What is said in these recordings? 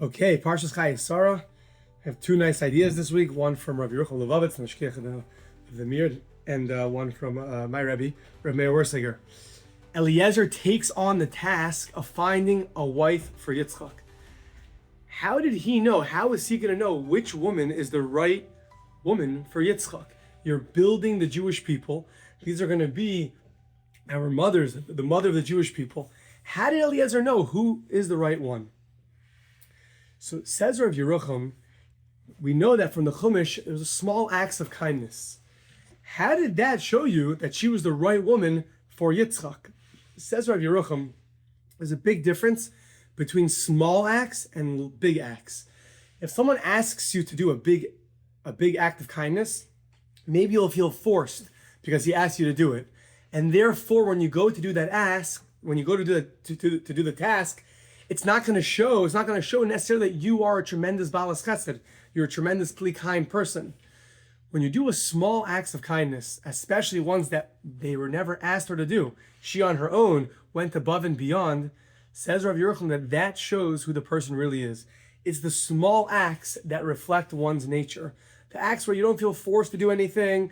Okay, Parshas Chayei Sarah. I have two nice ideas this week. One from Rabbi Dovid Gleizer, the Meir, and one from my Rebbe, Rabbi Meir. Eliezer takes on the task of finding a wife for Yitzchak. How did he know? How is he going to know which woman is the right woman for Yitzchak? You're building the Jewish people. These are going to be our mothers, the mother of the Jewish people. How did Eliezer know who is the right one? So says Rav Yerucham, we know that from the Chumash, it was small acts of kindness. How did that show you that she was the right woman for Yitzchak? Says Rav Yerucham, there's a big difference between small acts and big acts. If someone asks you to do a big act of kindness, maybe you'll feel forced because he asked you to do it. And therefore, when you go to do that ask, when you go to do the task, it's not going to show necessarily that you are a tremendous balas chesed. You're a tremendously kind person. When you do a small acts of kindness, especially ones that they were never asked her to do, she on her own went above and beyond, says Rav Yerucham that shows who the person really is. It's the small acts that reflect one's nature. The acts where you don't feel forced to do anything,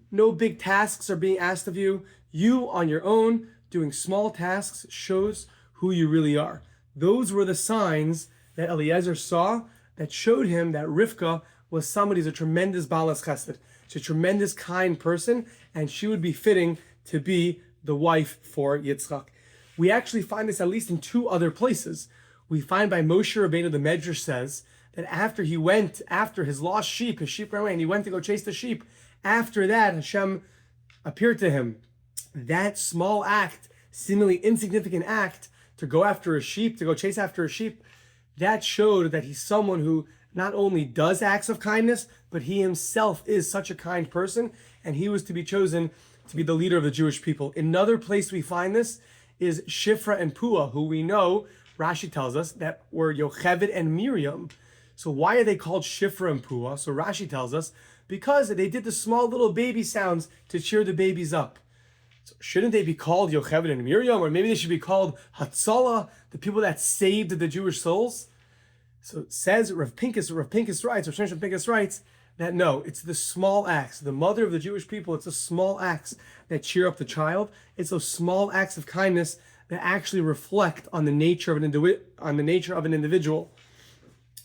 no big tasks are being asked of you. You on your own doing small tasks shows who you really are. Those were the signs that Eliezer saw that showed him that Rivka was somebody who's a tremendous balas chesed. She's a tremendous kind person, and she would be fitting to be the wife for Yitzchak. We actually find this at least in two other places. We find by Moshe Rabbeinu, the Medrash says, that after his lost sheep, his sheep ran away, and he went to go chase the sheep. After that, Hashem appeared to him. That small act, seemingly insignificant act, to go after a sheep, to go chase after a sheep, that showed that he's someone who not only does acts of kindness, but he himself is such a kind person, and he was to be chosen to be the leader of the Jewish people. Another place we find this is Shifra and Pua, who we know, Rashi tells us, that were Yocheved and Miriam. So why are they called Shifra and Pua? So Rashi tells us, because they did the small little baby sounds to cheer the babies up. So shouldn't they be called Yocheved and Miriam? Or maybe they should be called Hatzalah, the people that saved the Jewish souls? So it says, Rav Pinkus writes that no, it's the small acts. The mother of the Jewish people, it's the small acts that cheer up the child. It's those small acts of kindness that actually reflect on the nature of an individual.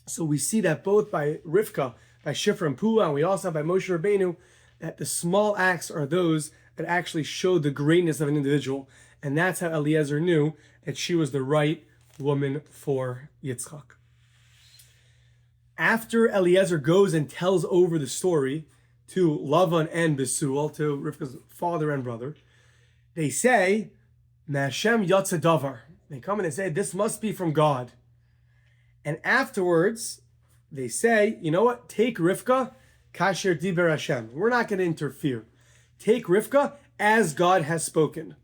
So we see that both by Rivka, by Shifra and Pua, and we also have by Moshe Rabbeinu, that the small acts are those that actually show the greatness of an individual. And that's how Eliezer knew that she was the right woman for Yitzchak. After Eliezer goes and tells over the story to Lavan and Besuel, to Rivka's father and brother, they say, Hashem yatsa davar. They come and they say, this must be from God. And afterwards, they say, you know what? Take Rivka, kasher diber Hashem. We're not going to interfere. Take Rivka as God has spoken.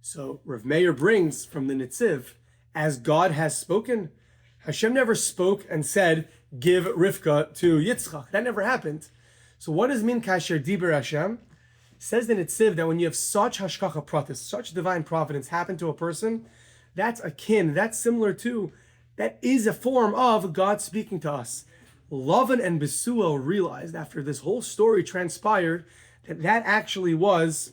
So Rav Meir brings from the Nitziv, as God has spoken. Hashem never spoke and said, give Rivka to Yitzchak. That never happened. So what does mean kasher diber Hashem? Says the Nitziv that when you have such hashgacha pratis, such divine providence happen to a person, that's akin, that's similar to, that is a form of God speaking to us. Lavan and Besuel realized after this whole story transpired that actually was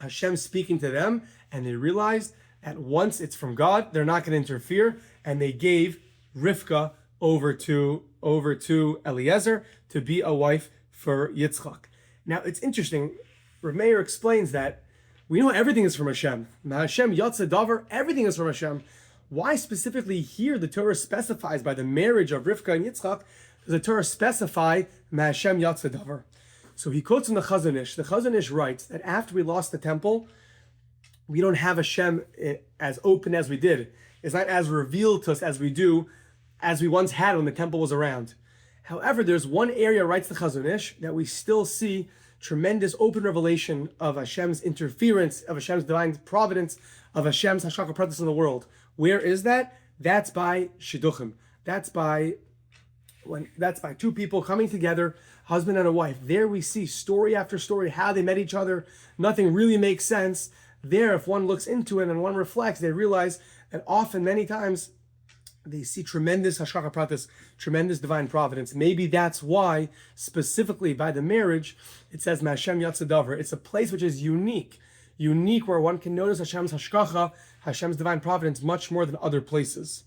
Hashem speaking to them, and they realized that once it's from God, they're not going to interfere, and they gave Rivka over to Eliezer to be a wife for Yitzchak. Now it's interesting. Rav Meir explains that we know everything is from Hashem. Hashem yatsa davar, everything is from Hashem. Why specifically here the Torah specifies by the marriage of Rivka and Yitzchak, does the Torah specify Hashem yatsa davar? So he quotes in the Chazon Ish. The Chazon Ish writes that after we lost the temple, we don't have Hashem as open as we did. It's not as revealed to us as we once had when the temple was around. However, there's one area, writes the Chazon Ish, that we still see tremendous open revelation of Hashem's interference, of Hashem's divine providence, of Hashem's hashgacha pratis in the world. Where is that? That's by shidduchim. That's by two people coming together, husband and a wife. There we see story after story, how they met each other. Nothing really makes sense. There, if one looks into it and one reflects, they realize that often, many times, they see tremendous hashgacha pratis, tremendous divine providence. Maybe that's why, specifically by the marriage, it says Hashem yatsa davar. It's a place which is unique where one can notice Hashem's hashgacha, Hashem's divine providence, much more than other places.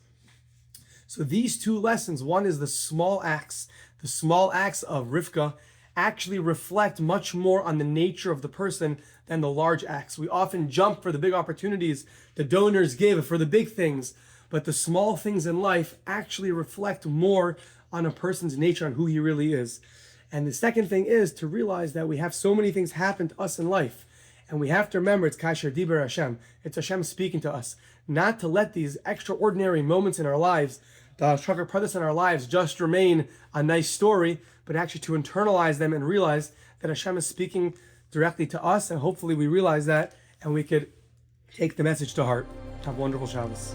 So these two lessons, one is the small acts of Rivka actually reflect much more on the nature of the person than the large acts. We often jump for the big opportunities the donors give, for the big things, but the small things in life actually reflect more on a person's nature, on who he really is. And the second thing is to realize that we have so many things happen to us in life, and we have to remember it's Kasher Diber Hashem. It's Hashem speaking to us. Not to let these extraordinary moments in our lives, the hashgacha pratis in our lives, just remain a nice story, but actually to internalize them and realize that Hashem is speaking directly to us, and hopefully we realize that and we could take the message to heart. Have a wonderful Shabbos.